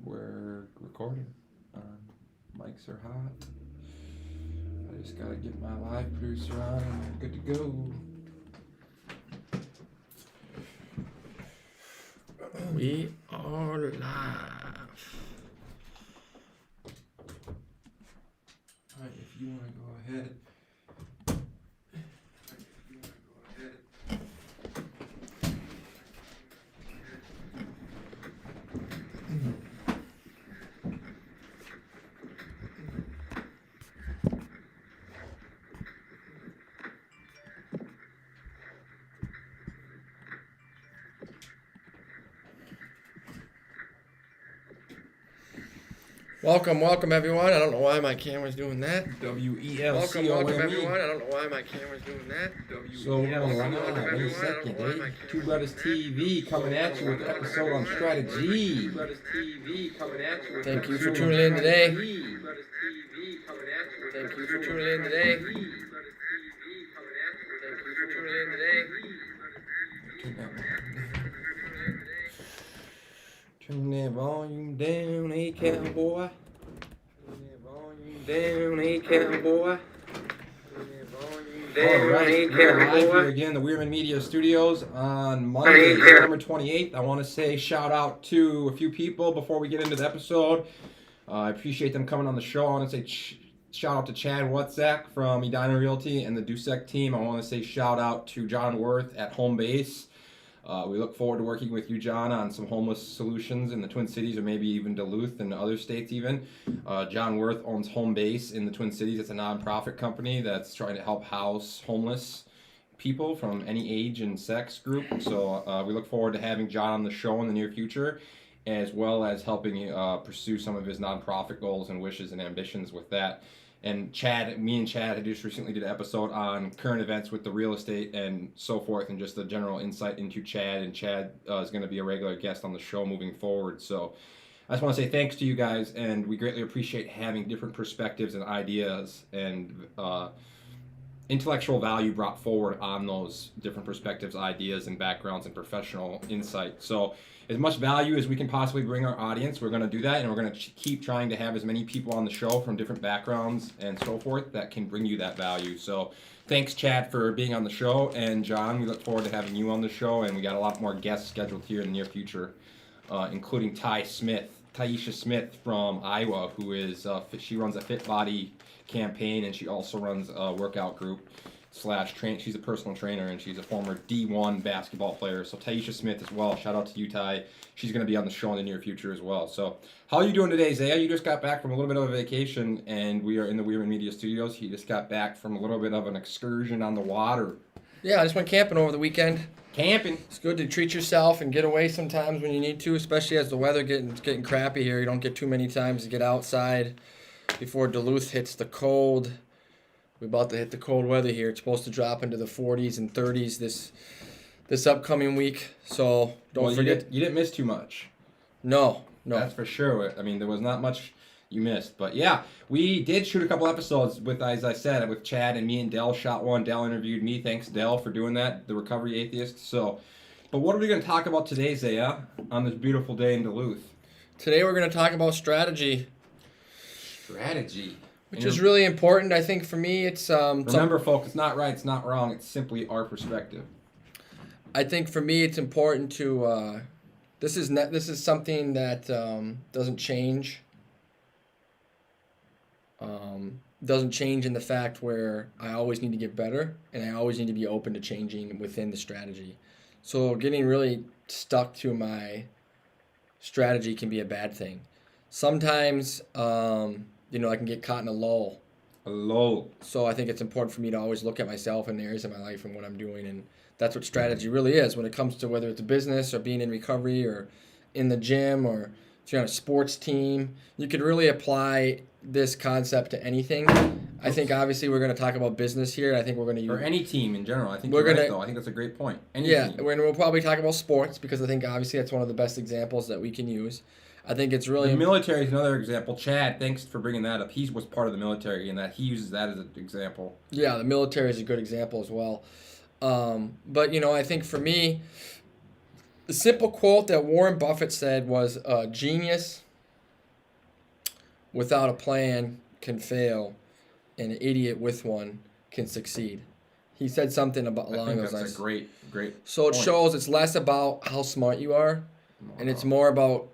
We're recording. Mics are hot. I just gotta get my live producer on and we're good to go. We are live. Alright, if you wanna go ahead. Welcome everyone. I don't know why my camera's doing that. WELCOME. Welcome everyone. I don't know why my camera's doing that. So we're going live in a second, eh? Two Brothers TV coming at you with an episode on strategy. Thank you for tuning in today. Thank you for tuning in today. Turn that volume down, hey cowboy. Down, hey cowboy. Alright, we're live here again, the Weirman Media Studios on Monday, September 28th. I want to say shout out to a few people before we get into the episode. I appreciate them coming on the show. I want to say shout out to Chad Wutzak from Edina Realty and the Dusek team. I want to say shout out to John Worth at Home Base. We look forward to working with you, John, on some homeless solutions in the Twin Cities or maybe even Duluth and other states even. John Worth owns Home Base in the Twin Cities. It's a nonprofit company that's trying to help house homeless people from any age and sex group. So we look forward to having John on the show in the near future, as well as helping pursue some of his nonprofit goals and wishes and ambitions with that. And me and Chad had just recently did an episode on current events with the real estate and so forth, and just the general insight into Chad. And Chad is going to be a regular guest on the show moving forward. So I just want to say thanks to you guys, and we greatly appreciate having different perspectives and ideas and intellectual value brought forward on those different perspectives, ideas, and backgrounds and professional insight. So as much value as we can possibly bring our audience, we're going to do that, and we're going to keep trying to have as many people on the show from different backgrounds and so forth that can bring you that value. So thanks, Chad, for being on the show, and John, we look forward to having you on the show, and we got a lot more guests scheduled here in the near future, including Taisha Smith from Iowa, who is she runs a Fit Body campaign, and she also runs a workout group she's a personal trainer, and she's a former D1 basketball player. So Taisha Smith as well. Shout out to you, Ty. She's going to be on the show in the near future as well. So how are you doing today, Zaya? You just got back from a little bit of a vacation, and we are in the Weirman Media Studios. He just got back from a little bit of an excursion on the water. Yeah, I just went camping over the weekend. Camping. It's good to treat yourself and get away sometimes when you need to, especially as the weather getting crappy here. You don't get too many times to get outside before Duluth hits the cold. We're about to hit the cold weather here. It's supposed to drop into the 40s and 30s this upcoming week. So don't forget. You didn't miss too much. No. That's for sure. I mean, there was not much you missed. But yeah, we did shoot a couple episodes with, as I said, with Chad, and me and Dell shot one. Dell interviewed me. Thanks, Dell, for doing that, the Recovery Atheist. But what are we going to talk about today, Zaya, on this beautiful day in Duluth? Today we're going to talk about strategy. Strategy. Which is really important. I think for me it's... remember, folks, it's not right, it's not wrong. It's simply our perspective. I think for me it's important to... This is something that doesn't change. Doesn't change in the fact where I always need to get better, and I always need to be open to changing within the strategy. So getting really stuck to my strategy can be a bad thing. Sometimes... I can get caught in a lull. So I think it's important for me to always look at myself and the areas of my life and what I'm doing. And that's what strategy really is when it comes to whether it's a business or being in recovery or in the gym or if you're on a sports team. You can really apply this concept to anything. I think obviously we're going to talk about business here. I think we're going to use... Or any team in general. I think you're right, though. I think that's a great point. Team. We'll probably talk about sports because I think obviously that's one of the best examples that we can use. I think it's really... The military is another example. Chad, thanks for bringing that up. He was part of the military, and that he uses that as an example. Yeah, the military is a good example as well. But I think for me, the simple quote that Warren Buffett said was, genius without a plan can fail, and an idiot with one can succeed. He said something about along those lines. That's a great So it point. shows it's less about how smart you are, and it's more about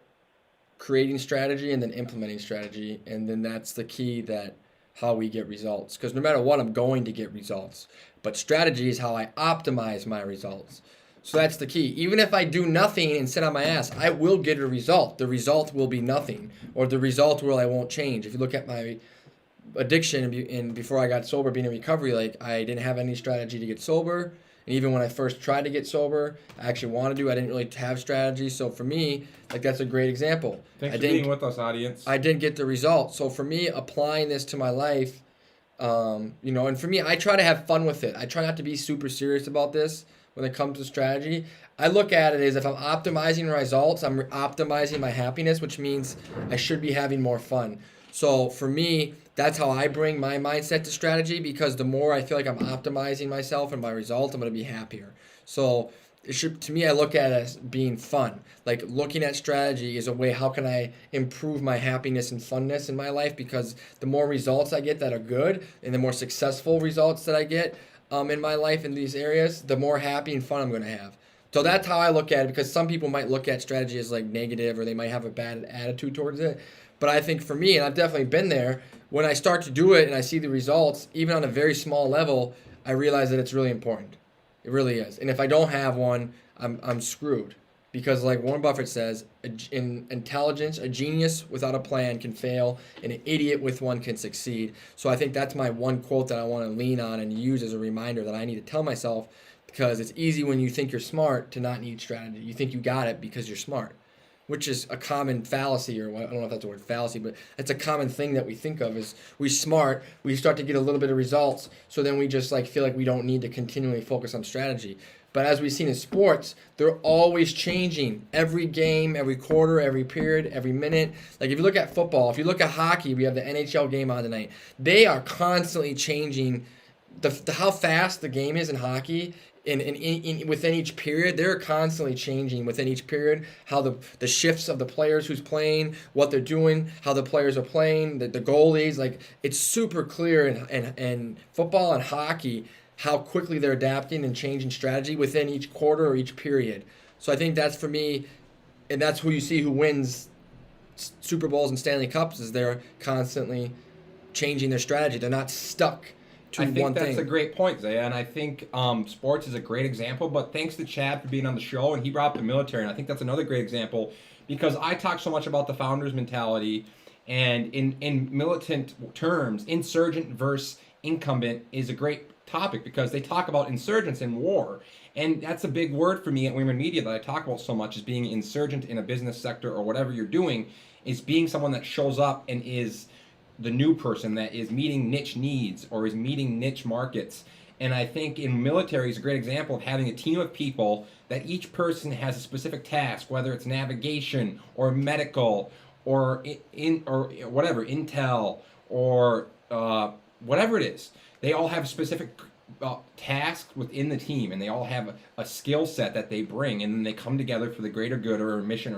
creating strategy and then implementing strategy, and then that's the key that how we get results. Because no matter what, I'm going to get results, but strategy is how I optimize my results. So that's the key. Even if I do nothing and sit on my ass, I will get a result. The result will be nothing, or the result will I won't change. If you look at my addiction and before I got sober, being in recovery, like I didn't have any strategy to get sober. And even when I first tried to get sober, I actually wanted to. I didn't really have strategy. So for me, like that's a great example. Thanks for being with us, audience. I didn't get the result. So for me, applying this to my life, and for me, I try to have fun with it. I try not to be super serious about this when it comes to strategy. I look at it as if I'm optimizing results, I'm optimizing my happiness, which means I should be having more fun. So for me, that's how I bring my mindset to strategy, because the more I feel like I'm optimizing myself and my result, I'm going to be happier. So to me, I look at it as being fun. Like looking at strategy is a way, how can I improve my happiness and funness in my life? Because the more results I get that are good, and the more successful results that I get in my life in these areas, the more happy and fun I'm going to have. So that's how I look at it, because some people might look at strategy as like negative, or they might have a bad attitude towards it. But I think for me, and I've definitely been there, when I start to do it and I see the results, even on a very small level, I realize that it's really important. It really is. And if I don't have one, I'm screwed. Because like Warren Buffett says, in intelligence, a genius without a plan can fail, and an idiot with one can succeed. So I think that's my one quote that I want to lean on and use as a reminder that I need to tell myself, because it's easy when you think you're smart to not need strategy. You think you got it because you're smart, which is a common fallacy, or I don't know if that's the word fallacy, but it's a common thing that we think of is we smart, we start to get a little bit of results, so then we just like feel like we don't need to continually focus on strategy. But as we've seen in sports, they're always changing. Every game, every quarter, every period, every minute. Like if you look at football, if you look at hockey, we have the NHL game on tonight. They are constantly changing how fast the game is in hockey. Within each period, they're constantly changing within each period, how the shifts of the players who's playing, what they're doing, how the players are playing, the goalies. Like it's super clear in football and hockey how quickly they're adapting and changing strategy within each quarter or each period. So I think that's for me, and that's who you see who wins Super Bowls and Stanley Cups, is they're constantly changing their strategy. They're not stuck to one thing. I think that's a great point, Zaya, and I think sports is a great example, but thanks to Chad for being on the show, and he brought up the military, and I think that's another great example, because I talk so much about the founder's mentality, and in militant terms, insurgent versus incumbent is a great topic, because they talk about insurgents in war, and that's a big word for me at Women Media that I talk about so much, is being insurgent in a business sector or whatever you're doing, is being someone that shows up and is the new person that is meeting niche needs or is meeting niche markets. And I think in military is a great example of having a team of people that each person has a specific task, whether it's navigation or medical or or whatever, intel or whatever it is. They all have specific tasks within the team, and they all have a skill set that they bring, and then they come together for the greater good or a mission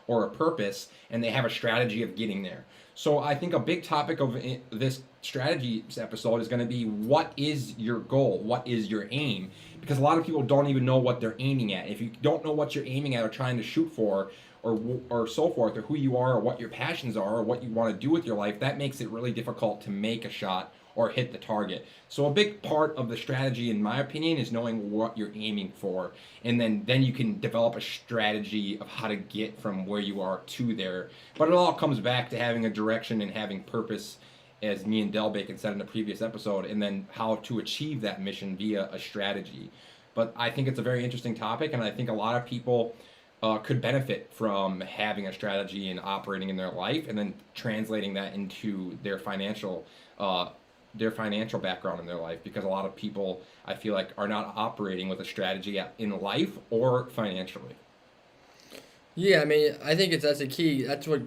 or a purpose, and they have a strategy of getting there. So I think a big topic of this strategy episode is going to be, what is your goal? What is your aim? Because a lot of people don't even know what they're aiming at. If you don't know what you're aiming at or trying to shoot for, or so forth, or who you are, or what your passions are, or what you want to do with your life, that makes it really difficult to make a shot or hit the target. So a big part of the strategy, in my opinion, is knowing what you're aiming for, and then you can develop a strategy of how to get from where you are to there. But it all comes back to having a direction and having purpose, as me and Del Bacon said in the previous episode, and then how to achieve that mission via a strategy. But I think it's a very interesting topic, and I think a lot of people could benefit from having a strategy and operating in their life, and then translating that into their financial background in their life, because a lot of people, I feel like, are not operating with a strategy in life or financially. Yeah, I mean, I think that's a key. That's what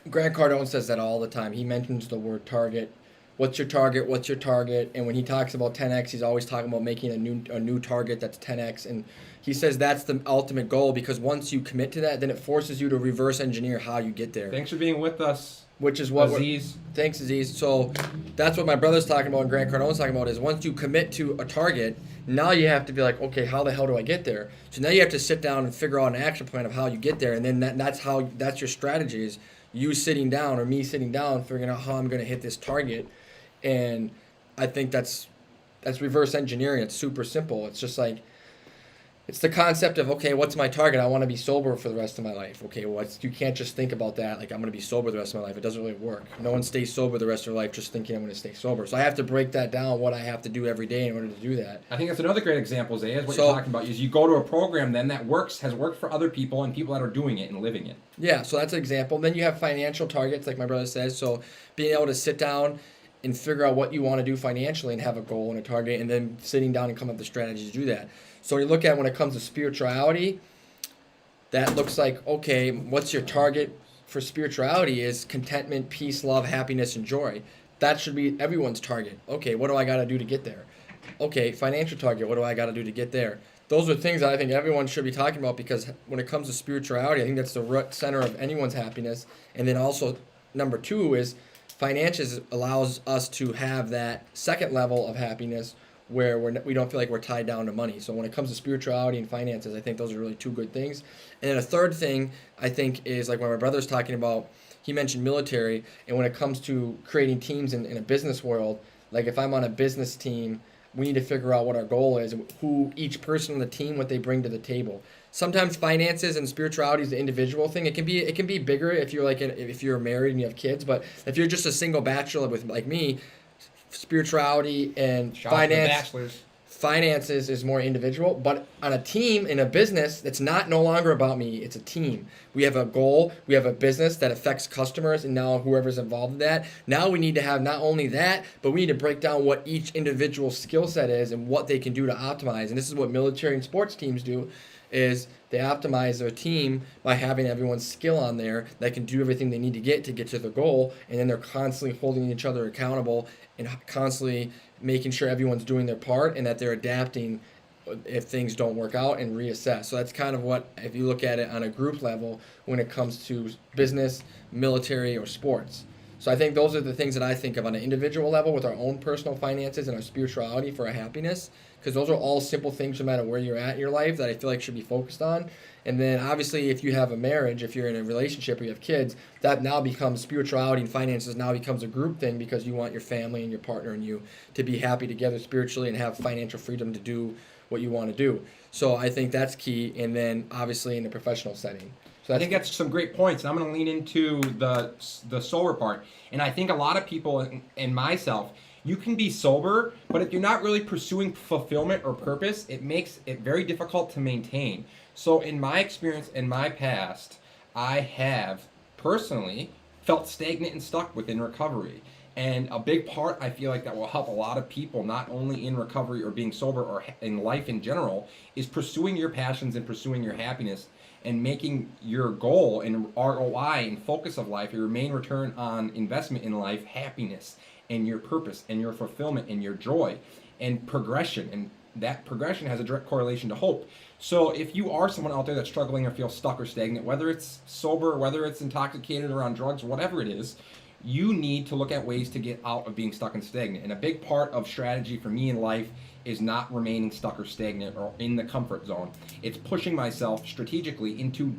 Grant Cardone says that all the time. He mentions the word target what's your target? What's your target? And when he talks about 10x, he's always talking about making a new target that's 10x. And he says that's the ultimate goal, because once you commit to that, then it forces you to reverse engineer how you get there. Thanks for being with us, which is what Aziz. Thanks, Aziz. So that's what my brother's talking about and Grant Cardone's talking about, is once you commit to a target, now you have to be like, okay, how the hell do I get there? So now you have to sit down and figure out an action plan of how you get there. And then that's your strategy, is you sitting down or me sitting down, figuring out how I'm going to hit this target. And I think that's reverse engineering. It's super simple. It's just like, it's the concept of, okay, what's my target? I want to be sober for the rest of my life. Okay, well, you can't just think about that like I'm going to be sober the rest of my life. It doesn't really work. No one stays sober the rest of their life just thinking I'm going to stay sober. So I have to break that down, what I have to do every day in order to do that. I think that's another great example, Zay, is what you're talking about. Is you go to a program then that has worked for other people and people that are doing it and living it. Yeah, so that's an example. Then you have financial targets, like my brother says. So being able to sit down and figure out what you want to do financially and have a goal and a target, and then sitting down and come up with the strategies to do that. So when you look at when it comes to spirituality, that looks like, okay, what's your target for spirituality is contentment, peace, love, happiness, and joy. That should be everyone's target. Okay, what do I got to do to get there? Okay, financial target, what do I got to do to get there? Those are things that I think everyone should be talking about, because when it comes to spirituality, I think that's the root center of anyone's happiness. And then also, number 2 is finances allows us to have that second level of happiness where we don't feel like we're tied down to money. So when it comes to spirituality and finances, I think those are really 2 good things. And then a third thing I think is, like when my brother's talking about, he mentioned military, and when it comes to creating teams in a business world, like if I'm on a business team, we need to figure out what our goal is, who each person on the team, what they bring to the table. Sometimes finances and spirituality is the individual thing. It can be bigger if you're if you're married and you have kids, but if you're just a single bachelor with like me, spirituality and finances is more individual. But on a team, in a business, it's no longer about me. It's a team. We have a goal. We have a business that affects customers, and now whoever's involved in that. Now we need to have not only that, but we need to break down what each individual skill set is and what they can do to optimize. And this is what military and sports teams do, is they optimize their team by having everyone's skill on there that can do everything they need to get to the goal, and then they're constantly holding each other accountable and constantly making sure everyone's doing their part and that they're adapting if things don't work out and reassess. So that's kind of what, if you look at it on a group level when it comes to business, military, or sports. So I think those are the things that I think of on an individual level with our own personal finances and our spirituality for our happiness, because those are all simple things no matter where you're at in your life that I feel like should be focused on. And then obviously if you have a marriage, if you're in a relationship or you have kids, that now becomes spirituality, and finances now becomes a group thing, because you want your family and your partner and you to be happy together spiritually and have financial freedom to do what you want to do. So I think that's key. And then obviously in the professional setting. So I think that's some great points, and I'm going to lean into the sober part. And I think a lot of people, and myself, you can be sober, but if you're not really pursuing fulfillment or purpose, it makes it very difficult to maintain. So in my experience, in my past, I have personally felt stagnant and stuck within recovery. And a big part, I feel like, that will help a lot of people, not only in recovery or being sober or in life in general, is pursuing your passions and pursuing your happiness and making your goal and ROI and focus of life, your main return on investment in life, happiness and your purpose and your fulfillment and your joy and progression. And that progression has a direct correlation to hope. So if you are someone out there that's struggling or feels stuck or stagnant, whether it's sober, whether it's intoxicated or on drugs, whatever it is, you need to look at ways to get out of being stuck and stagnant. And a big part of strategy for me in life is not remaining stuck or stagnant or in the comfort zone. It's pushing myself strategically into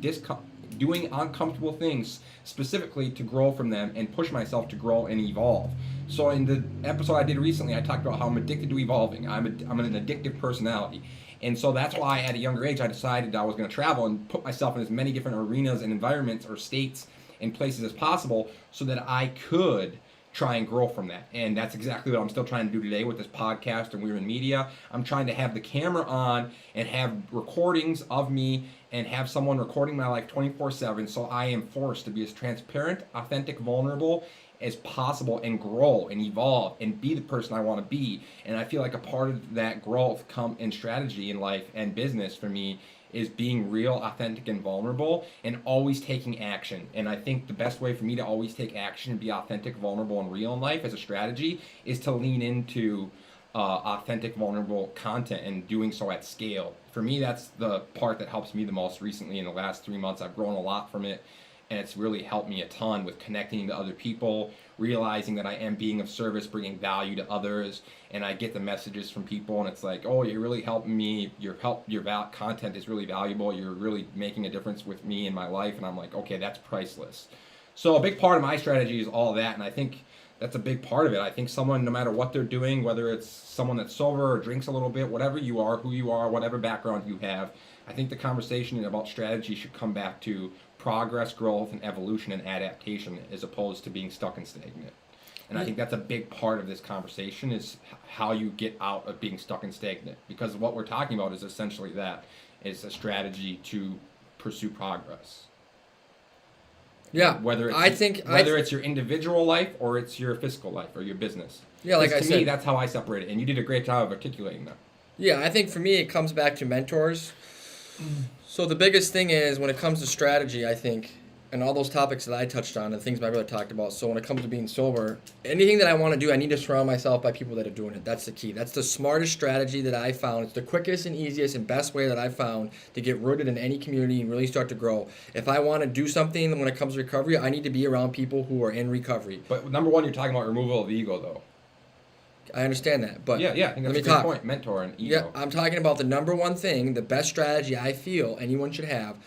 doing uncomfortable things specifically to grow from them and push myself to grow and evolve. So in the episode I did recently, I talked about how I'm addicted to evolving. I'm an addictive personality. And so that's why at a younger age I decided I was going to travel and put myself in as many different arenas and environments or states and places as possible so that I could try and grow from that. And that's exactly what I'm still trying to do today with this podcast and We're in Media. I'm trying to have the camera on and have recordings of me and have someone recording my life 24/7, so I am forced to be as transparent, authentic, vulnerable as possible and grow and evolve and be the person I want to be. And I feel like a part of that growth in strategy in life and business for me is being real, authentic, and vulnerable, and always taking action. And I think the best way for me to always take action and be authentic, vulnerable, and real in life as a strategy is to lean into authentic, vulnerable content and doing so at scale. For me, that's the part that helps me the most recently in the last 3 months. I've grown a lot from it, and it's really helped me a ton with connecting to other people, realizing that I am being of service, bringing value to others, and I get the messages from people, and it's like, oh, you're really helping me. Your content is really valuable. You're really making a difference with me in my life, and I'm like, okay, that's priceless. So a big part of my strategy is all that, and I think that's a big part of it. I think someone, no matter what they're doing, whether it's someone that's sober or drinks a little bit, whatever you are, who you are, whatever background you have, I think the conversation about strategy should come back to progress, growth, and evolution and adaptation as opposed to being stuck and stagnant. And I think that's a big part of this conversation is how you get out of being stuck and stagnant. Because what we're talking about is essentially that, is a strategy to pursue progress. Yeah, whether it's your individual life or it's your fiscal life or your business. Yeah, like I said, to me, that's how I separate it, and you did a great job of articulating that. Yeah, I think for me it comes back to mentors. So the biggest thing is when it comes to strategy, I think, and all those topics that I touched on, and things my brother talked about. So when it comes to being sober, anything that I want to do, I need to surround myself by people that are doing it. That's the key. That's the smartest strategy that I found. It's the quickest and easiest and best way that I found to get rooted in any community and really start to grow. If I want to do something when it comes to recovery, I need to be around people who are in recovery. But number one, you're talking about removal of the ego, though. I understand that, but yeah, I think that's a good point. Mentor and ego. Yeah, I'm talking about the number one thing, the best strategy I feel anyone should have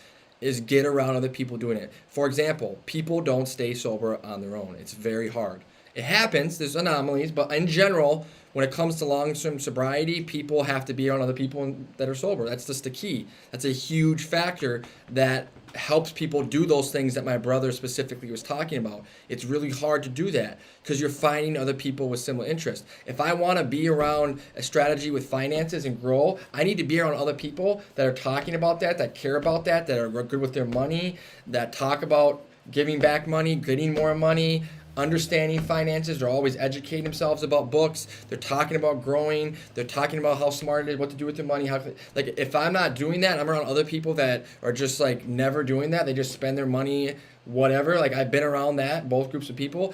is get around other people doing it. For example, people don't stay sober on their own. It's very hard. It happens, there's anomalies, but in general, when it comes to long-term sobriety, people have to be around other people that are sober. That's just the key. That's a huge factor that helps people do those things that my brother specifically was talking about. It's really hard to do that because you're finding other people with similar interests. If I want to be around a strategy with finances and grow, I need to be around other people that are talking about that care about that are good with their money, that talk about giving back money, getting more money, understanding finances. They're always educating themselves about books. They're talking about growing. They're talking about how smart it is, what to do with their money. Like if I'm not doing that, I'm around other people that are just like never doing that. They just spend their money, whatever. Like I've been around that, both groups of people.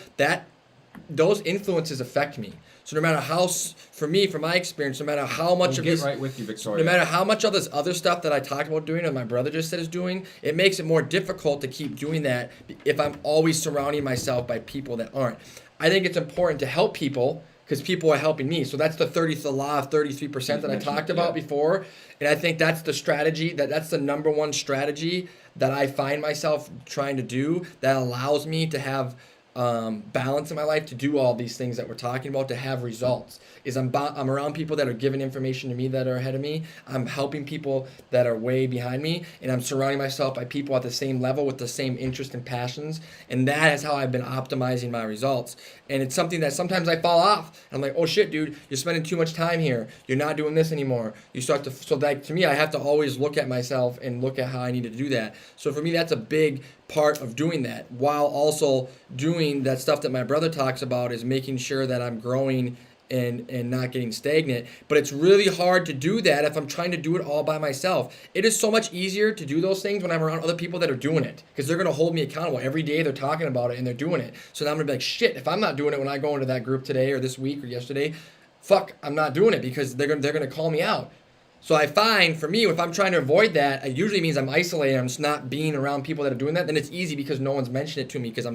Those influences affect me. So no matter how, for me, from my experience, no matter how much of this, right with you, Victoria. No matter how much of this other stuff that I talked about doing, or my brother just said is doing, it makes it more difficult to keep doing that if I'm always surrounding myself by people that aren't. I think it's important to help people because people are helping me. So that's the law of 33% that I talked about before, and I think that's the strategy that's the number one strategy that I find myself trying to do that allows me to have balance in my life, to do all these things that we're talking about, to have results, is I'm around people that are giving information to me that are ahead of me. I'm helping people that are way behind me, and I'm surrounding myself by people at the same level with the same interest and passions, and that is how I've been optimizing my results. And it's something that sometimes I fall off. I'm like, oh shit, dude, you're spending too much time here. You're not doing this anymore. So like to me, I have to always look at myself and look at how I need to do that. So for me, that's a big part of doing that, while also doing that stuff that my brother talks about, is making sure that I'm growing and not getting stagnant. But it's really hard to do that if I'm trying to do it all by myself. It is so much easier to do those things when I'm around other people that are doing it, because they're going to hold me accountable. Every day they're talking about it and they're doing it. So now I'm going to be like, shit, if I'm not doing it when I go into that group today or this week or yesterday, fuck, I'm not doing it, because they're going to call me out. So I find, for me, if I'm trying to avoid that, it usually means I'm isolated. I'm just not being around people that are doing that. Then it's easy because no one's mentioned it to me, because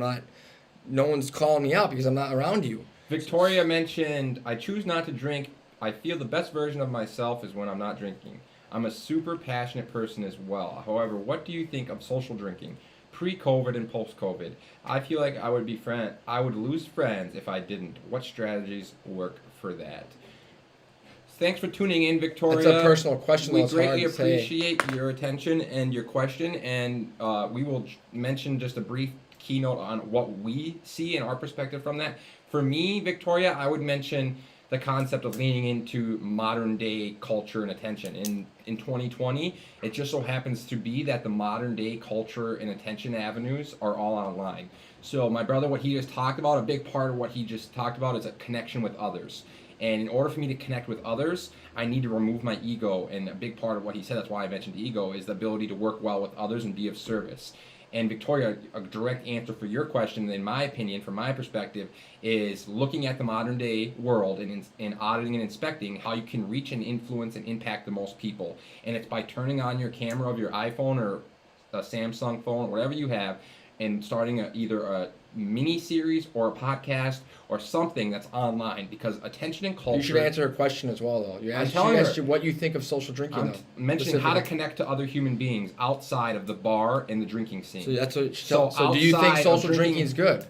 no one's calling me out because I'm not around you. Victoria mentioned, I choose not to drink. I feel the best version of myself is when I'm not drinking. I'm a super passionate person as well. However, what do you think of social drinking, pre-COVID and post-COVID? I feel like I would lose friends if I didn't. What strategies work for that? Thanks for tuning in, Victoria. It's a personal question. We greatly appreciate your attention and your question, and we will mention just a brief keynote on what we see in our perspective from that. For me, Victoria, I would mention the concept of leaning into modern day culture and attention. In 2020, it just so happens to be that the modern day culture and attention avenues are all online. So my brother, what he just talked about, a big part of what he just talked about is a connection with others. And in order for me to connect with others, I need to remove my ego. And a big part of what he said, that's why I mentioned ego, is the ability to work well with others and be of service. And Victoria, a direct answer for your question, in my opinion, from my perspective, is looking at the modern day world and auditing and inspecting how you can reach and influence and impact the most people. And it's by turning on your camera of your iPhone or a Samsung phone, or whatever you have, and starting either a mini series or a podcast or something that's online, because attention and culture. You should answer a question as well, though. You asked you what you think of social drinking. I'm mentioning how to connect to other human beings outside of the bar and the drinking scene. So that's what. So do you think social drinking is good?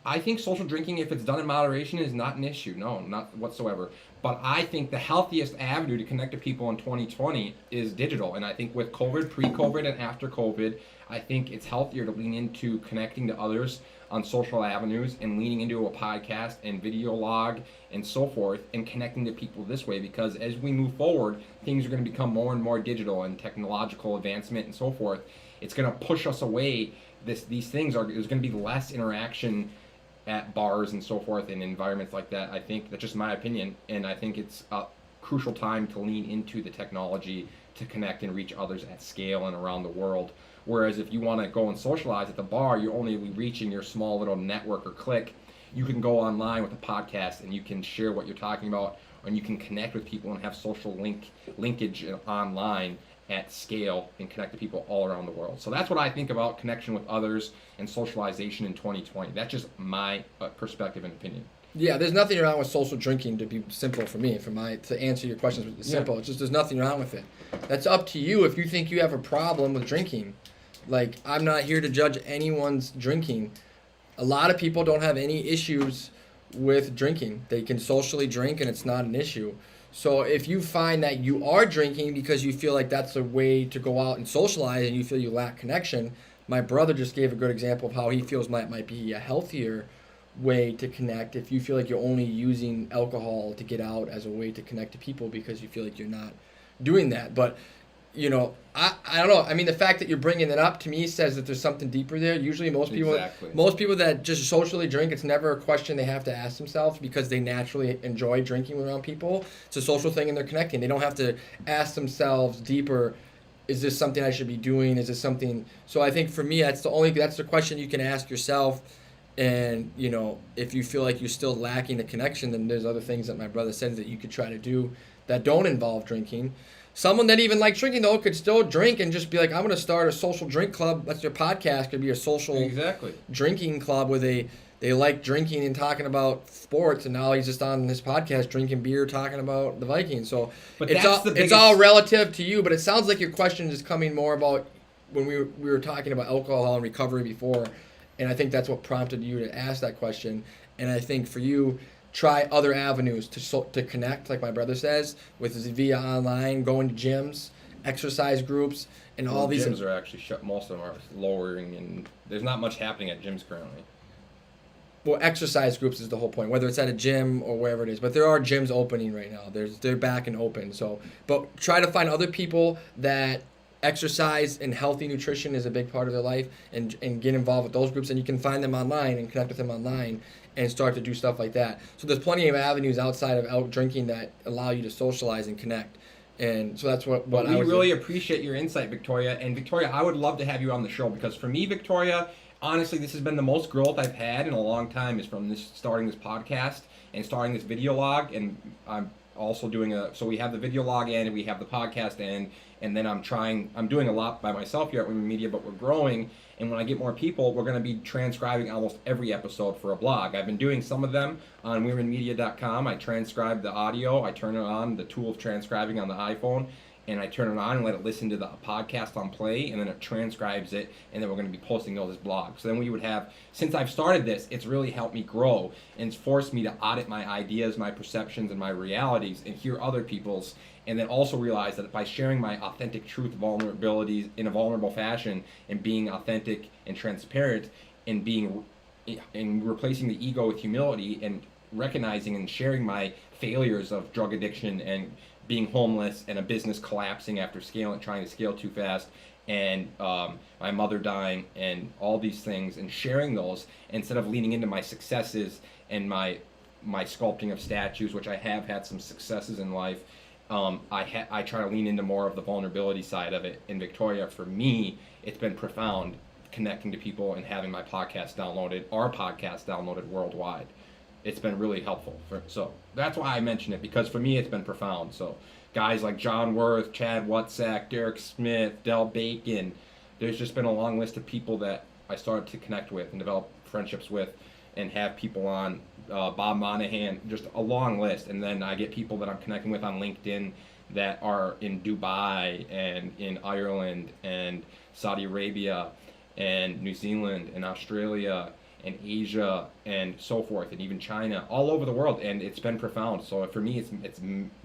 I think social drinking, if it's done in moderation, is not an issue. No, not whatsoever. But I think the healthiest avenue to connect to people in 2020 is digital. And I think with COVID, pre-COVID, and after COVID, I think it's healthier to lean into connecting to others on social avenues and leaning into a podcast and video log and so forth, and connecting to people this way, because as we move forward, things are going to become more and more digital, and technological advancement and so forth. It's going to push us away. There's going to be less interaction at bars and so forth in environments like that. I think that's just my opinion, and I think it's a crucial time to lean into the technology to connect and reach others at scale and around the world. Whereas if you want to go and socialize at the bar, you're only reaching your small little network or clique. You can go online with a podcast and you can share what you're talking about, and you can connect with people and have social linkage online at scale and connect to people all around the world. So that's what I think about connection with others and socialization in 2020. That's just my perspective and opinion. Yeah, there's nothing wrong with social drinking, to be simple for me. To answer your questions, it's simple. Yeah. It's just there's nothing wrong with it. That's up to you if you think you have a problem with drinking. Like, I'm not here to judge anyone's drinking. A lot of people don't have any issues with drinking. They can socially drink and it's not an issue. So if you find that you are drinking because you feel like that's a way to go out and socialize and you feel you lack connection, my brother just gave a good example of how he feels might be a healthier way to connect if you feel like you're only using alcohol to get out as a way to connect to people because you feel like you're not doing that. But you know, I don't know. I mean, the fact that you're bringing it up to me says that there's something deeper there. Usually most people that just socially drink, it's never a question they have to ask themselves because they naturally enjoy drinking around people. It's a social thing and they're connecting. They don't have to ask themselves deeper, is this something I should be doing? Is this something? So I think for me, that's the question you can ask yourself. And, you know, if you feel like you're still lacking the connection, then there's other things that my brother said that you could try to do that don't involve drinking. Someone that even likes drinking, though, could still drink and just be like, I'm going to start a social drink club. That's your podcast. Could be a social drinking club where they like drinking and talking about sports, and now he's just on this podcast drinking beer, talking about the Vikings. So it's all relative to you, but it sounds like your question is coming more about when we were talking about alcohol and recovery before, and I think that's what prompted you to ask that question. And I think for you, try other avenues to connect, like my brother says, with via online, going to gyms, exercise groups, and all these. Gyms are actually shut. Most of them are lowering, and there's not much happening at gyms currently. Well, exercise groups is the whole point, whether it's at a gym or wherever it is. But there are gyms opening right now. They're back and open. So, but try to find other people that exercise and healthy nutrition is a big part of their life, and get involved with those groups. And you can find them online and connect with them online and start to do stuff like that. So there's plenty of avenues outside of drinking that allow you to socialize and connect. And so that's what I would really appreciate your insight, Victoria. And Victoria, I would love to have you on the show, because for me, Victoria, honestly, this has been the most growth I've had in a long time, is from starting this podcast and starting this video log. And I'm also doing so we have the video log end and we have the podcast end, and then I'm doing a lot by myself here at Women Media, but we're growing. And when I get more people, we're going to be transcribing almost every episode for a blog. I've been doing some of them on womenmedia.com. I transcribe the audio. I turn it on, the tool of transcribing on the iPhone, and I turn it on and let it listen to the podcast on play, and then it transcribes it, and then we're going to be posting those as blogs. So then we would have, since I've started this, it's really helped me grow, and it's forced me to audit my ideas, my perceptions, and my realities, and hear other people's, and then also realize that by sharing my authentic truth, vulnerabilities in a vulnerable fashion, and being authentic and transparent, and replacing the ego with humility, and recognizing and sharing my failures of drug addiction and being homeless and a business collapsing after trying to scale too fast, and my mother dying, and all these things, and sharing those instead of leaning into my successes and my my sculpting of statues, which I have had some successes in life. I try to lean into more of the vulnerability side of it. In Victoria, for me, it's been profound connecting to people and having my podcast downloaded, our podcast downloaded worldwide. It's been really helpful. So that's why I mention it, because for me, it's been profound. So guys like John Worth, Chad Wutsack, Derek Smith, Del Bacon, there's just been a long list of people that I started to connect with and develop friendships with and have people on, Bob Monahan, just a long list. And then I get people that I'm connecting with on LinkedIn that are in Dubai and in Ireland and Saudi Arabia and New Zealand and Australia and Asia and so forth, and even China, all over the world, and it's been profound. So for me, it's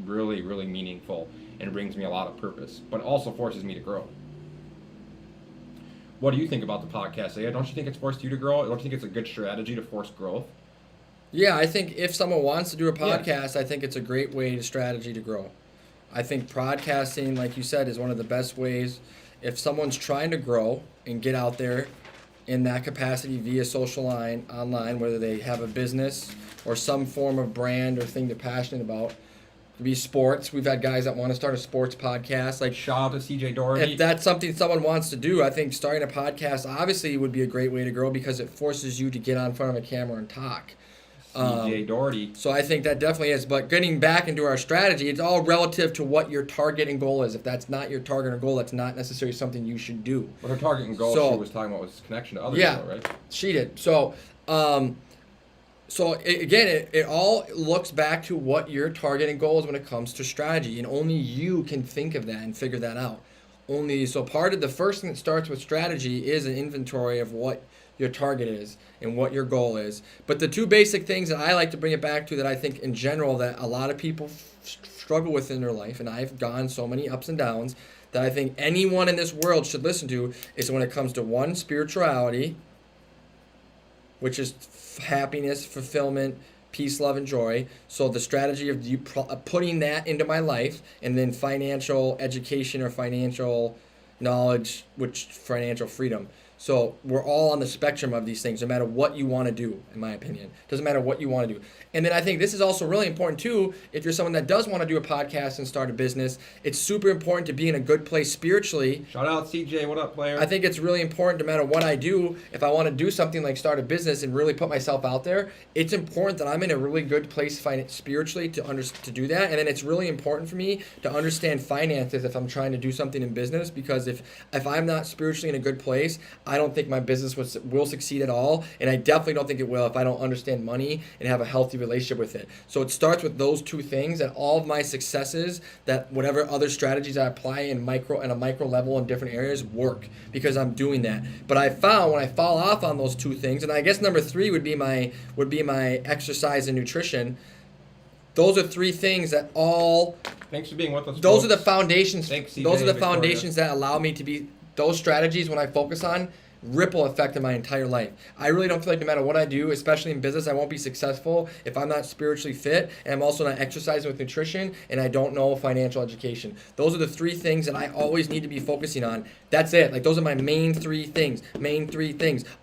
really, really meaningful and brings me a lot of purpose, but also forces me to grow. What do you think about the podcast, Aya? Don't you think it's forced you to grow? Don't you think it's a good strategy to force growth? Yeah, I think if someone wants to do a podcast, I think it's a great way to strategy to grow. I think podcasting, like you said, is one of the best ways. If someone's trying to grow and get out there in that capacity via online, whether they have a business or some form of brand or thing they're passionate about. It could be sports. We've had guys that want to start a sports podcast. Like, shout out to CJ Doherty. If that's something someone wants to do, I think starting a podcast obviously would be a great way to grow because it forces you to get on front of a camera and talk. CJ Doherty. So I think that definitely is. But getting back into our strategy, it's all relative to what your target and goal is. If that's not your target or goal, that's not necessarily something you should do. But her target and goal she was talking about was connection to others, though, right? She did. So, it all looks back to what your target and goal is when it comes to strategy. And only you can think of that and figure that out. Part of the first thing that starts with strategy is an inventory of what your target is and what your goal is. But the two basic things that I like to bring it back to that I think in general that a lot of people struggle with in their life, and I've gone so many ups and downs, that I think anyone in this world should listen to is when it comes to one, spirituality, which is happiness, fulfillment, peace, love, and joy. So the strategy of you putting that into my life, and then financial education or financial knowledge, which financial freedom. So we're all on the spectrum of these things, no matter what you want to do, in my opinion. Doesn't matter what you want to do. And then I think this is also really important, too, if you're someone that does want to do a podcast and start a business, it's super important to be in a good place spiritually. Shout out CJ, what up, player? I think it's really important, no matter what I do, if I want to do something like start a business and really put myself out there, it's important that I'm in a really good place spiritually to do that. And then it's really important for me to understand finances if I'm trying to do something in business, because if I'm not spiritually in a good place, I don't think my business will succeed at all, and I definitely don't think it will if I don't understand money and have a healthy relationship with it. So it starts with those two things, and all of my successes, that whatever other strategies I apply in a micro level in different areas work because I'm doing that. But I found when I fall off on those two things, and I guess number 3 would be my exercise and nutrition. Those are 3 things that all. Thanks for being with us. Those are the foundations. Thanks, CJ, those are the Victoria. foundations that allow me to be. Those strategies, when I focus on, ripple effect in my entire life. I really don't feel like no matter what I do, especially in business, I won't be successful if I'm not spiritually fit, and I'm also not exercising with nutrition, and I don't know financial education. Those are the 3 things that I always need to be focusing on. That's it. Like, those are my main 3 things.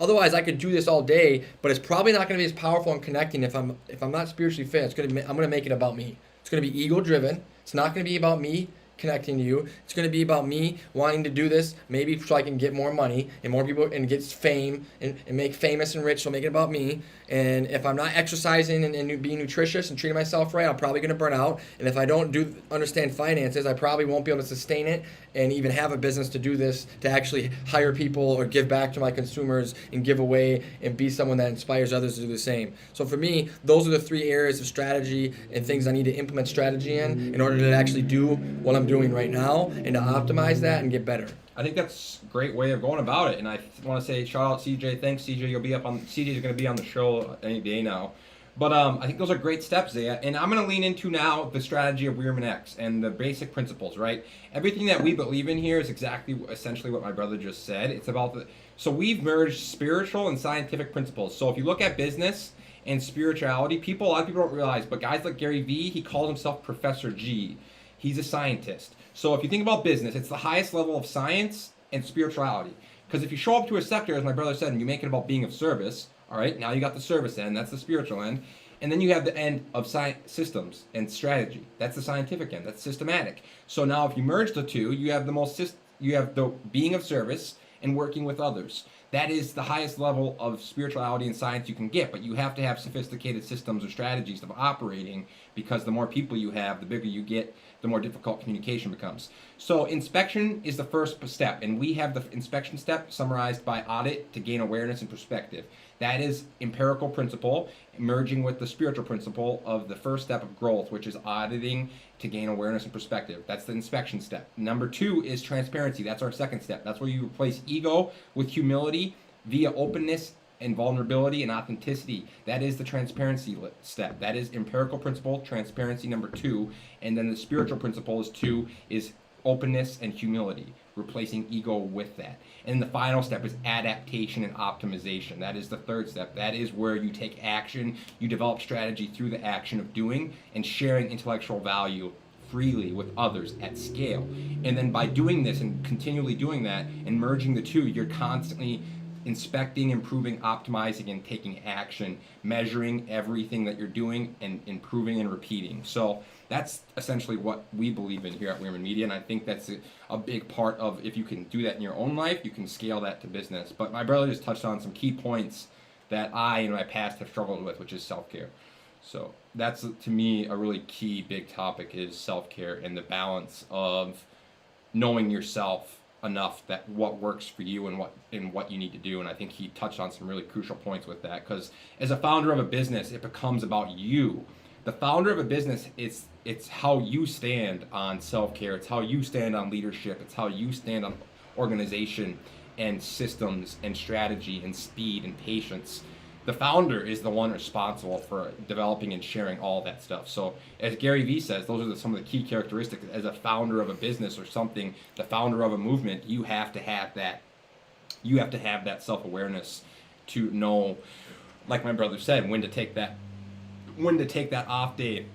Otherwise, I could do this all day, but it's probably not going to be as powerful and connecting if I'm not spiritually fit. I'm going to make it about me. It's going to be ego driven. It's not going to be about me connecting to you. It's going to be about me wanting to do this, maybe so I can get more money and more people and get fame and make famous and rich. So make it about me. And if I'm not exercising and being nutritious and treating myself right, I'm probably going to burn out. And if I don't understand finances, I probably won't be able to sustain it and even have a business to do this, to actually hire people or give back to my consumers and give away and be someone that inspires others to do the same. So for me, those are the 3 areas of strategy and things I need to implement strategy in order to actually do what I'm doing right now and to optimize that and get better. I think that's a great way of going about it, and I want to say shout out CJ. Thanks, CJ. CJ's going to be on the show any day now. But I think those are great steps, Zaya. And I'm going to lean into now the strategy of Weirman X and the basic principles, right? Everything that we believe in here is essentially what my brother just said. It's about so we've merged spiritual and scientific principles. So if you look at business and spirituality, a lot of people don't realize, but guys like Gary Vee, he calls himself Professor G. He's a scientist. So if you think about business, it's the highest level of science and spirituality. Because if you show up to a sector, as my brother said, and you make it about being of service, all right, now you got the service end, that's the spiritual end. And then you have the end of systems and strategy. That's the scientific end. That's systematic. So now if you merge the two, you have you have the being of service and working with others. That is the highest level of spirituality and science you can get, but you have to have sophisticated systems or strategies of operating, because the more people you have, the bigger you get, the more difficult communication becomes. So inspection is the first step, and we have the inspection step summarized by audit to gain awareness and perspective. That is empirical principle merging with the spiritual principle of the first step of growth, which is auditing to gain awareness and perspective. That's the inspection step. Number 2 is transparency. That's our second step. That's where you replace ego with humility via openness and vulnerability and authenticity. That is the transparency step. That is empirical principle, transparency, number 2. And then the spiritual principle is openness and humility, replacing ego with that. And the final step is adaptation and optimization. That is the third step. That is where you take action, you develop strategy through the action of doing and sharing intellectual value freely with others at scale. And then by doing this and continually doing that and merging the two, you're constantly inspecting, improving, optimizing, and taking action, measuring everything that you're doing and improving and repeating. So that's essentially what we believe in here at Weirman Media, and I think that's a big part of, if you can do that in your own life, you can scale that to business. But my brother just touched on some key points that I in my past have struggled with, which is self-care. So that's, to me, a really key big topic, is self-care and the balance of knowing yourself enough that what works for you and what you need to do. And I think he touched on some really crucial points with that, because as a founder of a business, it becomes about you. The founder of a business, it's how you stand on self-care, it's how you stand on leadership, it's how you stand on organization and systems and strategy and speed and patience. The founder is the one responsible for developing and sharing all that stuff. So as Gary Vee says, those are some of the key characteristics. As a founder of a business or something, the founder of a movement, you have to have that. You have to have that self-awareness to know, like my brother said, when to take that off day,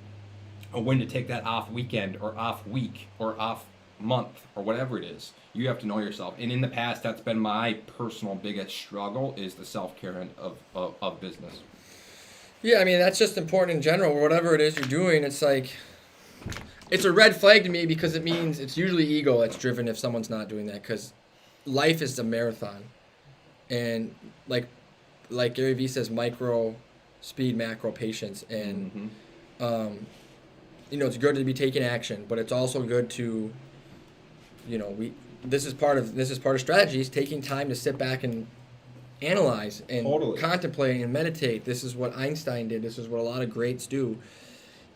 or when to take that off weekend or off week or off month or whatever it is. You have to know yourself. And in the past, that's been my personal biggest struggle, is the self-care end of business. Yeah, I mean, that's just important in general. Whatever it is you're doing, it's like, it's a red flag to me, because it means it's usually ego that's driven if someone's not doing that, because life is a marathon. And like Gary Vee says, micro speed, macro patience. And, it's good to be taking action, but it's also good to, this is part of strategy, is taking time to sit back and analyze and contemplate and meditate. This is what Einstein did. This is what a lot of greats do.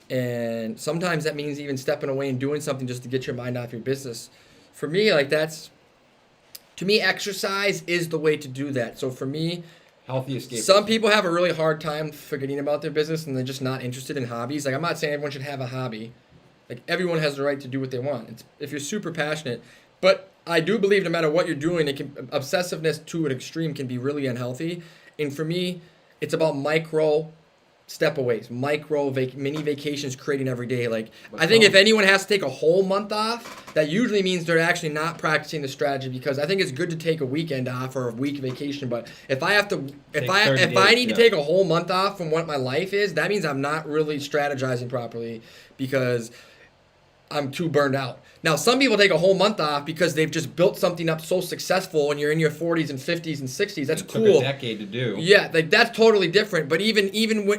And sometimes that means even stepping away and doing something just to get your mind off your business. For me, to me, exercise is the way to do that. So for me, healthy escape. Some people have a really hard time forgetting about their business, and they're just not interested in hobbies. Like, I'm not saying everyone should have a hobby. Like, everyone has the right to do what they want. If you're super passionate. But I do believe no matter what you're doing, obsessiveness to an extreme can be really unhealthy. And for me, it's about micro step-aways, mini vacations creating every day. I think if anyone has to take a whole month off, that usually means they're actually not practicing the strategy, because I think it's good to take a weekend off or a week vacation. But if I need to take a whole month off from what my life is, that means I'm not really strategizing properly, because I'm too burned out. Now, some people take a whole month off because they've just built something up so successful, and you're in your 40s and 50s and 60s. That's cool. It took a decade to do. Yeah, that's totally different. But even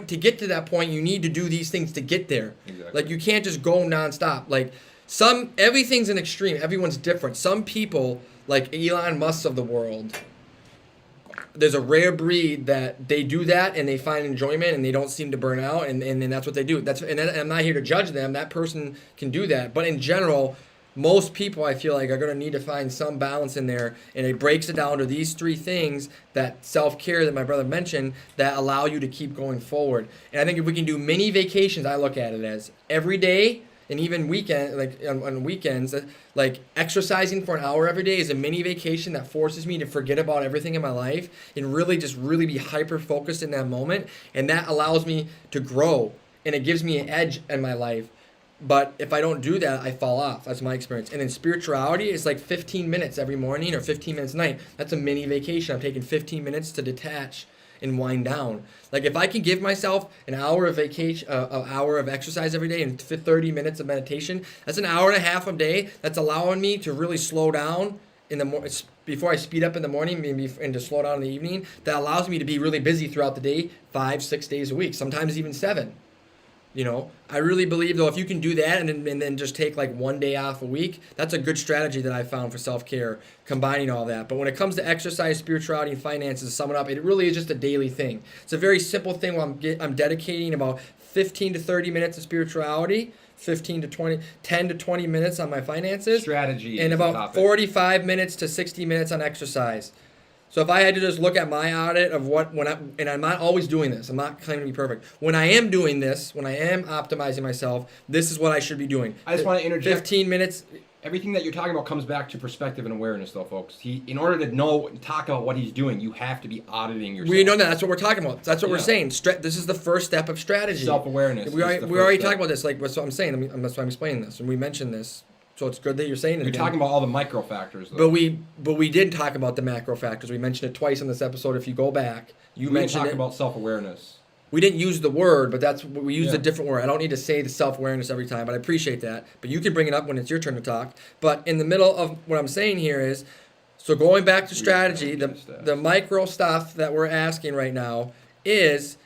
to get to that point, you need to do these things to get there. Exactly. You can't just go nonstop. Everything's an extreme. Everyone's different. Some people, like Elon Musk of the world, there's a rare breed that they do that and they find enjoyment and they don't seem to burn out, and that's what they do. And I'm not here to judge them. That person can do that. But in general, most people, I feel like, are going to need to find some balance in there, and it breaks it down to these 3 things, that self-care that my brother mentioned, that allow you to keep going forward. And I think if we can do mini vacations, I look at it as every day, and even on weekends, exercising for an hour every day is a mini vacation that forces me to forget about everything in my life and really be hyper-focused in that moment, and that allows me to grow, and it gives me an edge in my life. But if I don't do that, I fall off. That's my experience. And in spirituality, it's 15 minutes every morning or 15 minutes a night. That's a mini vacation. I'm taking 15 minutes to detach and wind down. Like if I can give myself an hour of vacation, an hour of exercise every day and 30 minutes of meditation, that's an hour and a half a day. That's allowing me to really slow down in the before I speed up in the morning and to slow down in the evening. That allows me to be really busy throughout the day, 5-6 days a week, sometimes even 7. You know, I really believe though if you can do that and then just take like one day off a week, that's a good strategy that I found for self-care, combining all that. But when it comes to exercise, spirituality, and finances, to sum it up, it really is just a daily thing. It's a very simple thing where I'm dedicating about 15 to 30 minutes of spirituality, 10 to 20 minutes on my finances, Strategy and about 45 minutes to 60 minutes on exercise. So if I had to just look at my audit of and I'm not always doing this, I'm not claiming to be perfect. When I am doing this, when I am optimizing myself, this is what I should be doing. I just want to interject. 15 minutes. Everything that you're talking about comes back to perspective and awareness, though, folks. In order to know and talk about what he's doing, you have to be auditing yourself. We know that. That's what we're talking about. That's what we're saying. This is the first step of strategy. Self-awareness. We already talked about this. Like, that's what I'm saying. That's why I'm explaining this. And we mentioned this. So it's good that you're saying it. You're talking about all the micro factors, though. But we did talk about the macro factors. We mentioned it twice in this episode. If you go back, we mentioned it. About self-awareness. We didn't use the word, but we used a different word. I don't need to say the self-awareness every time, but I appreciate that. But you can bring it up when it's your turn to talk. But in the middle of what I'm saying here is, so going back to strategy, the micro stuff that we're asking right now is,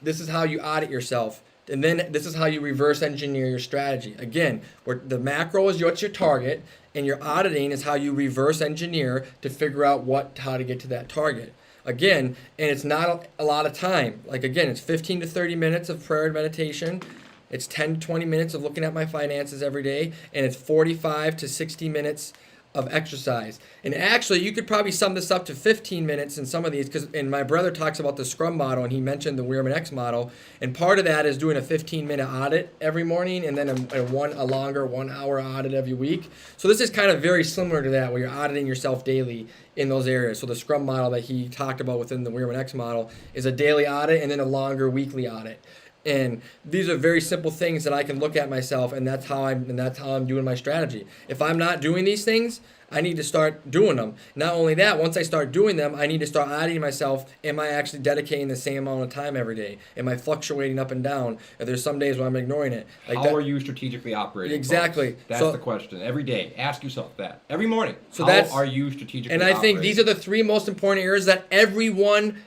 this is how you audit yourself. And then this is how you reverse engineer your strategy. Again, the macro is what's your target, and your auditing is how you reverse engineer to figure out how to get to that target. Again, and it's not a lot of time. Like again, it's 15 to 30 minutes of prayer and meditation. It's 10 to 20 minutes of looking at my finances every day, and it's 45 to 60 minutes of exercise. And actually, you could probably sum this up to 15 minutes in some of these, and my brother talks about the Scrum model, and he mentioned the Weirman X model, and part of that is doing a 15-minute audit every morning, and then a longer 1-hour audit every week. So this is kind of very similar to that, where you're auditing yourself daily in those areas. So the Scrum model that he talked about within the Weirman X model is a daily audit and then a longer weekly audit. And these are very simple things that I can look at myself, and that's how I'm doing my strategy. If I'm not doing these things, I need to start doing them. Not only that, once I start doing them, I need to start auditing myself. Am I actually dedicating the same amount of time every day? Am I fluctuating up and down? If there's some days where I'm ignoring it. How are you strategically operating? Exactly. Folks? That's the question. Every day, ask yourself that. Every morning. So how are you strategically operating? And I think these are the 3 most important areas that everyone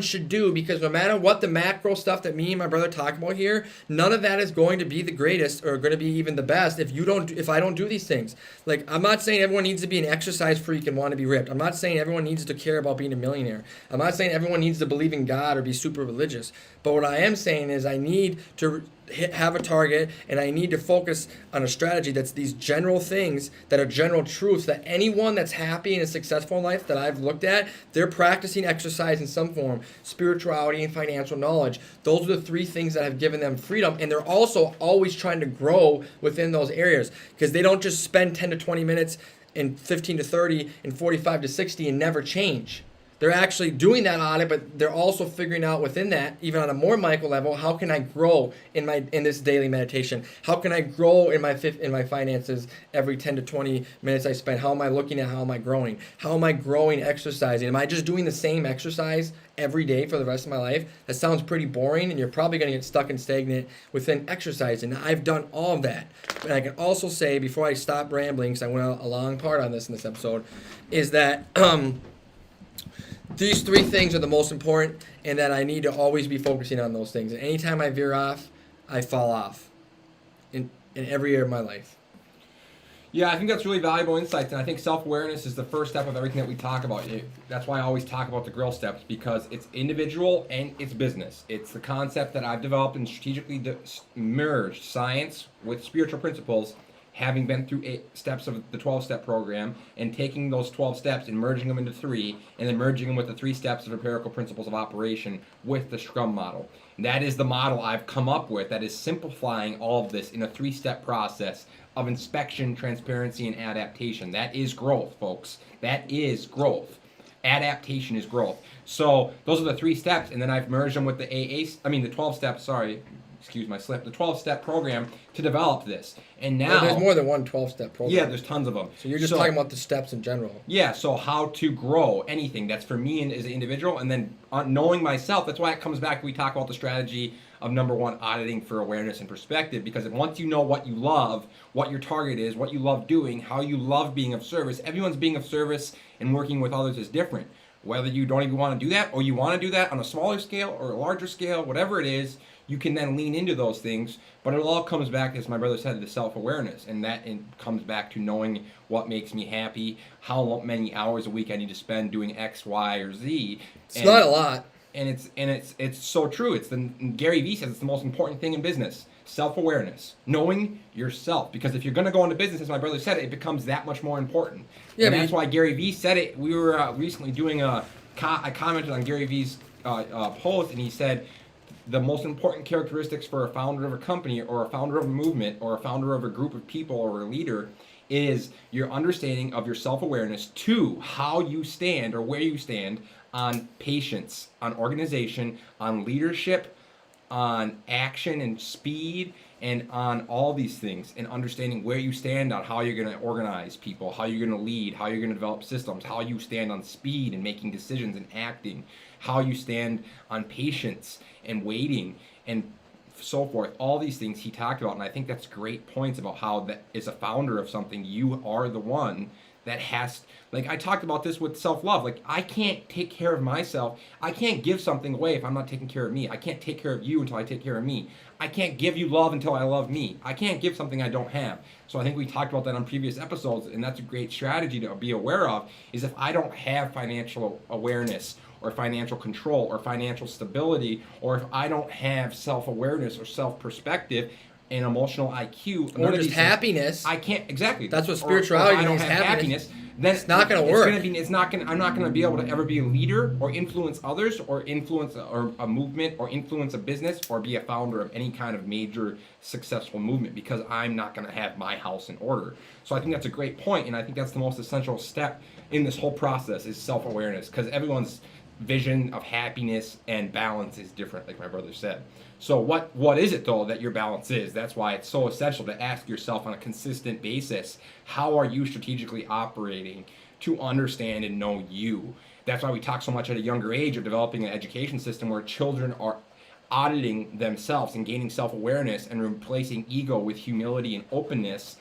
should do, because no matter what the macro stuff that me and my brother talk about here, none of that is going to be the greatest or going to be even the best if I don't do these things. Like, I'm not saying everyone needs to be an exercise freak and want to be ripped. I'm not saying everyone needs to care about being a millionaire. I'm not saying everyone needs to believe in God or be super religious. But what I am saying is I need to have a target, and I need to focus on a strategy that's these general things that are general truths that anyone that's happy and is successful in life that I've looked at, they're practicing exercise in some form, spirituality and financial knowledge. Those are the 3 things that have given them freedom, and they're also always trying to grow within those areas, because they don't just spend 10 to 20 minutes and 15 to 30 and 45 to 60 and never change. They're actually doing that audit, but they're also figuring out within that, even on a more micro level, how can I grow in this daily meditation? How can I grow in my finances every 10 to 20 minutes I spend? How am I looking at how am I growing? How am I growing exercising? Am I just doing the same exercise every day for the rest of my life? That sounds pretty boring, and you're probably going to get stuck and stagnant within exercise. And I've done all of that. And I can also say, before I stop rambling, because I went a long part on this in this episode, is that these 3 things are the most important, and that I need to always be focusing on those things. And anytime I veer off, I fall off in every area of my life. Yeah, I think that's really valuable insights, and I think self-awareness is the first step of everything that we talk about. That's why I always talk about the grill steps, because it's individual and it's business. It's the concept that I've developed and strategically merged science with spiritual principles, having been through 8 steps of the 12-step program, and taking those 12 steps and merging them into 3, and then merging them with the 3 steps of empirical principles of operation with the Scrum model. And that is the model I've come up with that is simplifying all of this in a 3-step process of inspection, transparency, and adaptation. That is growth, folks. That is growth. Adaptation is growth. So those are the 3 steps, and then I've merged them with the 12 steps, excuse my slip, the 12-step program to develop this. And now... Well, there's more than one 12-step program. Yeah, there's tons of them. So you're just talking about the steps in general. Yeah, so how to grow anything. That's for me and as an individual. And then knowing myself, that's why it comes back, we talk about the strategy of number one, auditing for awareness and perspective. Because once you know what you love, what your target is, what you love doing, how you love being of service, everyone's being of service and working with others is different. Whether you don't even want to do that or you want to do that on a smaller scale or a larger scale, whatever it is, you can then lean into those things. But it all comes back, as my brother said, to self-awareness. And that comes back to knowing what makes me happy, how many hours a week I need to spend doing X, Y, or Z. It's not a lot. And it's so true. Gary Vee says it's the most important thing in business. Self-awareness, knowing yourself. Because if you're going to go into business, as my brother said, it becomes that much more important. Yeah, and that's why Gary Vee said it. We were recently doing I commented on Gary Vee's post, and he said the most important characteristics for a founder of a company or a founder of a movement or a founder of a group of people or a leader is your understanding of your self-awareness to how you stand or where you stand on patience, on organization, on leadership, on action and speed, and on all these things, and understanding where you stand on how you're going to organize people, how you're going to lead, how you're going to develop systems, how you stand on speed and making decisions and acting, how you stand on patience and waiting and so forth. All these things he talked about, and I think that's great points about how that as a founder of something, you are the one that has, like I talked about this with self-love. Like I can't take care of myself. I can't give something away if I'm not taking care of me. I can't take care of you until I take care of me. I can't give you love until I love me. I can't give something I don't have. So I think we talked about that on previous episodes, and that's a great strategy to be aware of, is if I don't have financial awareness or financial control or financial stability, or if I don't have self-awareness or self-perspective and emotional IQ, or just happiness. I can't, exactly. That's what spirituality I don't means, have happiness. Then it's not going to work. I'm not going to be able to ever be a leader or influence others or influence a movement or influence a business or be a founder of any kind of major successful movement, because I'm not going to have my house in order. So I think that's a great point, and I think that's the most essential step in this whole process is self-awareness, because everyone's vision of happiness and balance is different, like my brother said. So what is it, though, that your balance is? That's why it's so essential to ask yourself on a consistent basis, how are you strategically operating to understand and know you? That's why we talk so much at a younger age of developing an education system where children are auditing themselves and gaining self-awareness and replacing ego with humility and openness.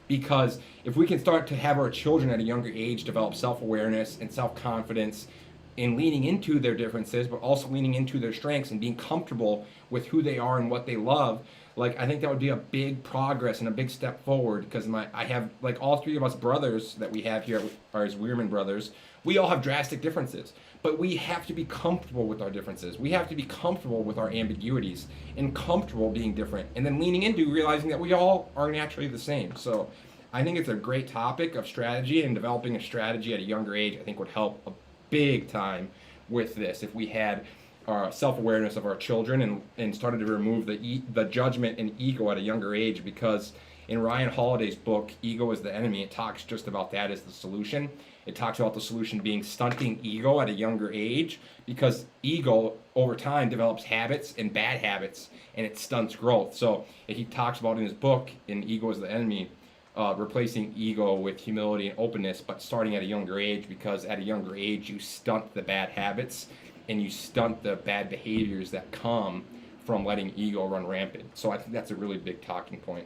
Because if we can start to have our children at a younger age develop self-awareness and self-confidence in leaning into their differences, but also leaning into their strengths and being comfortable with who they are and what they love, like I think that would be a big progress and a big step forward. Because I have, like, all three of us brothers that we have here are as Weirman brothers. We all have drastic differences, but we have to be comfortable with our differences. We have to be comfortable with our ambiguities and comfortable being different, and then leaning into realizing that we all are naturally the same. So I think it's a great topic of strategy, and developing a strategy at a younger age I think would help a big time with this if we had our self-awareness of our children and started to remove the judgment and ego at a younger age. Because in Ryan Holiday's book, Ego is the Enemy, it talks just about that as the solution. It talks about the solution being stunting ego at a younger age, because ego over time develops habits and bad habits, and it stunts growth. So he talks about in his book, in Ego is the Enemy, replacing ego with humility and openness, but starting at a younger age, because at a younger age you stunt the bad habits and you stunt the bad behaviors that come from letting ego run rampant. So I think that's a really big talking point.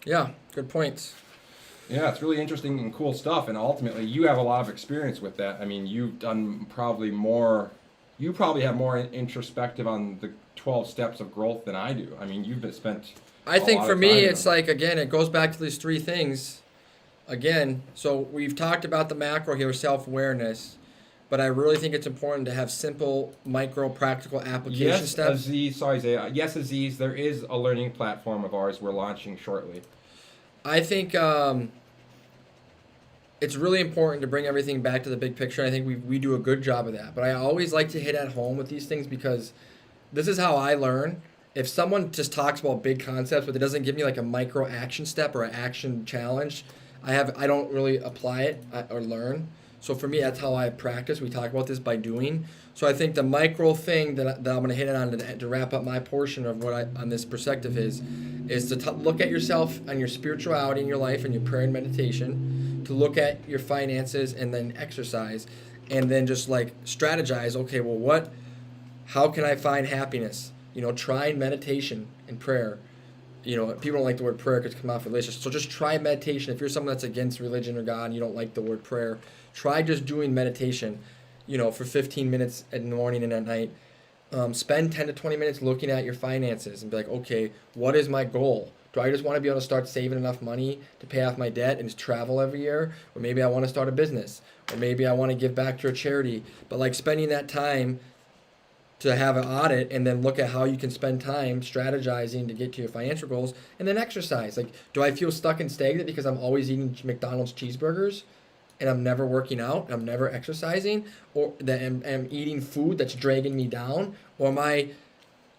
Yeah, good points. Yeah, it's really interesting and cool stuff, and ultimately you have a lot of experience with that. I mean, you've done you probably have more introspective on the 12 steps of growth than I do. I mean, you've spent I think for me, it's like, again, it goes back to these three things. Again, so we've talked about the macro here, self-awareness, but I really think it's important to have simple, micro, practical application steps. Yes, Aziz, there is a learning platform of ours we're launching shortly. I think it's really important to bring everything back to the big picture. I think we do a good job of that. But I always like to hit at home with these things, because this is how I learn. If someone just talks about big concepts, but it doesn't give me like a micro action step or an action challenge, I don't really apply it or learn. So for me, that's how I practice. We talk about this by doing. So I think the micro thing that I'm going to hit on to wrap up my portion of what on this perspective is to look at yourself and your spirituality in your life and your prayer and meditation, to look at your finances and then exercise, and then just like strategize. Okay, well, how can I find happiness? Try meditation and prayer. People don't like the word prayer because it come off religious. So just try meditation. If you're someone that's against religion or God and you don't like the word prayer, try just doing meditation, for 15 minutes in the morning and at night. Spend 10 to 20 minutes looking at your finances and be like, okay, what is my goal? Do I just want to be able to start saving enough money to pay off my debt and just travel every year? Or maybe I want to start a business. Or maybe I want to give back to a charity. But like spending that time to have an audit and then look at how you can spend time strategizing to get to your financial goals, and then exercise. Like, do I feel stuck and stagnant because I'm always eating McDonald's cheeseburgers and I'm never working out, I'm never exercising, or that I'm eating food that's dragging me down? Or am I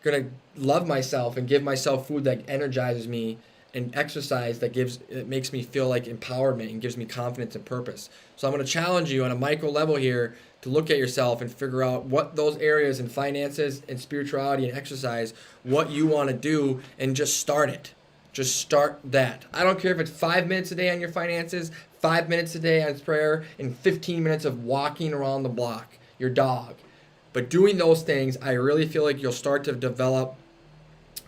going to love myself and give myself food that energizes me, and exercise that makes me feel like empowerment and gives me confidence and purpose? So I'm going to challenge you on a micro level here to look at yourself and figure out what those areas in finances and spirituality and exercise, what you want to do, and just start it. Just start that. I don't care if it's 5 minutes a day on your finances, 5 minutes a day on prayer, and 15 minutes of walking around the block, your dog. But doing those things, I really feel like you'll start to develop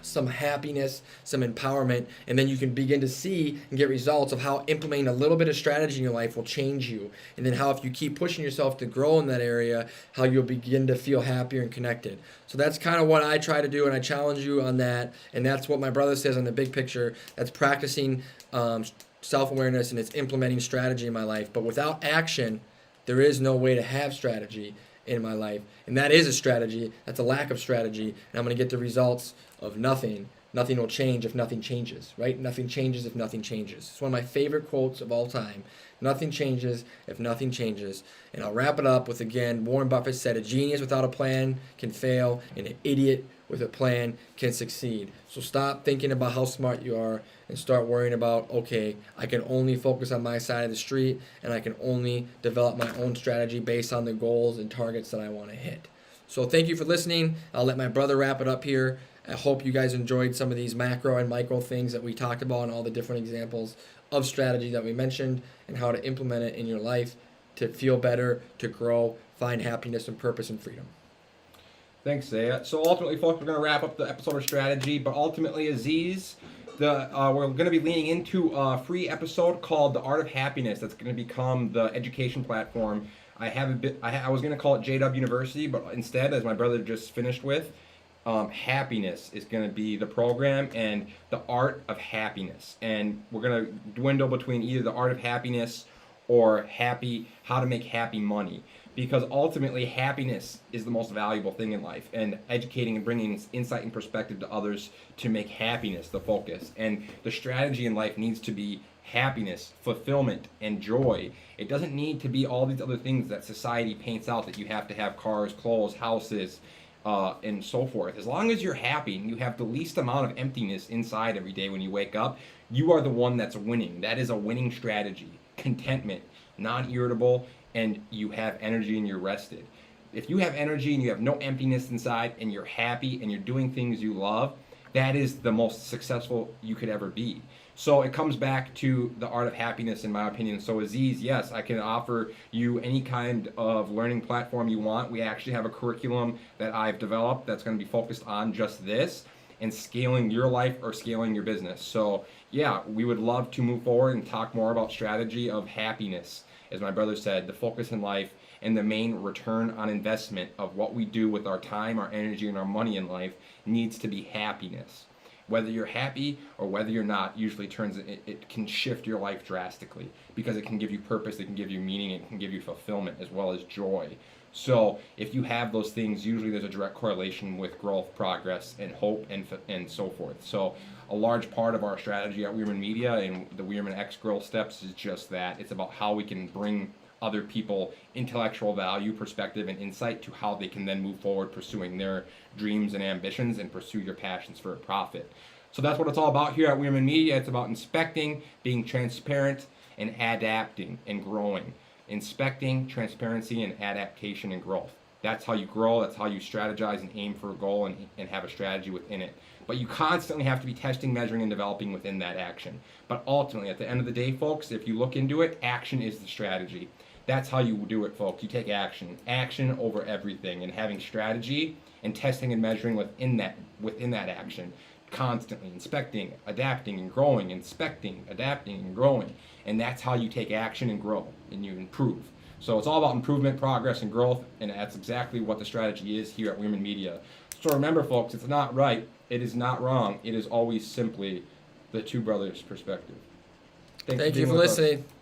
some happiness, some empowerment, and then you can begin to see and get results of how implementing a little bit of strategy in your life will change you. And then how, if you keep pushing yourself to grow in that area, how you'll begin to feel happier and connected. So that's kind of what I try to do, and I challenge you on that. And that's what my brother says on the big picture. That's practicing self-awareness, and it's implementing strategy in my life. But without action, there is no way to have strategy in my life. And that is a strategy. That's a lack of strategy. And I'm going to get the results of nothing. Nothing will change if nothing changes, right? Nothing changes if nothing changes. It's one of my favorite quotes of all time. Nothing changes if nothing changes. And I'll wrap it up with, again, Warren Buffett said, a genius without a plan can fail, and an idiot with a plan can succeed. So stop thinking about how smart you are and start worrying about, okay, I can only focus on my side of the street, and I can only develop my own strategy based on the goals and targets that I want to hit. So thank you for listening. I'll let my brother wrap it up here. I hope you guys enjoyed some of these macro and micro things that we talked about and all the different examples of strategy that we mentioned and how to implement it in your life to feel better, to grow, find happiness and purpose and freedom. Thanks, Zaya. So ultimately, folks, we're going to wrap up the episode of strategy, but ultimately, Aziz, we're going to be leaning into a free episode called The Art of Happiness. That's going to become the education platform. I was going to call it JW University, but instead, as my brother just finished with, happiness is going to be the program, and the art of happiness. And we're going to dwindle between either the art of happiness or how to make happy money. Because ultimately, happiness is the most valuable thing in life, and educating and bringing insight and perspective to others to make happiness the focus. And the strategy in life needs to be happiness, fulfillment, and joy. It doesn't need to be all these other things that society paints out, that you have to have cars, clothes, houses, and so forth. As long as you're happy and you have the least amount of emptiness inside every day when you wake up, you are the one that's winning. That is a winning strategy. Contentment, non-irritable, and you have energy and you're rested. If you have energy and you have no emptiness inside and you're happy and you're doing things you love, that is the most successful you could ever be. So it comes back to the art of happiness, in my opinion. So Aziz, yes, I can offer you any kind of learning platform you want. We actually have a curriculum that I've developed that's going to be focused on just this and scaling your life or scaling your business. So yeah, we would love to move forward and talk more about strategy of happiness. As my brother said, the focus in life and the main return on investment of what we do with our time, our energy, and our money in life needs to be happiness. Whether you're happy or whether you're not, usually it can shift your life drastically, because it can give you purpose, it can give you meaning, it can give you fulfillment as well as joy. So if you have those things, usually there's a direct correlation with growth, progress, and hope, and so forth. So a large part of our strategy at Weirman Media and the Weirman X Growth Steps is just that. It's about how we can bring other people intellectual value, perspective, and insight to how they can then move forward pursuing their dreams and ambitions and pursue your passions for a profit. So that's what it's all about here at Weirman Media. It's about inspecting, being transparent, and adapting and growing. inspecting, transparency, and adaptation and growth. That's how you grow. That's how you strategize and aim for a goal and have a strategy within it. But you constantly have to be testing, measuring, and developing within that action. But ultimately, at the end of the day, folks, if you look into it, action is the strategy. That's how you do it, folks. You take action. Action over everything, and having strategy and testing and measuring within that action. Constantly inspecting, adapting, and growing, inspecting, adapting, and growing. And that's how you take action and grow, and you improve. So it's all about improvement, progress, and growth, and that's exactly what the strategy is here at Women Media. So remember, folks, it's not right, it is not wrong, it is always simply the two brothers' perspective. Thank you being for with us. listening.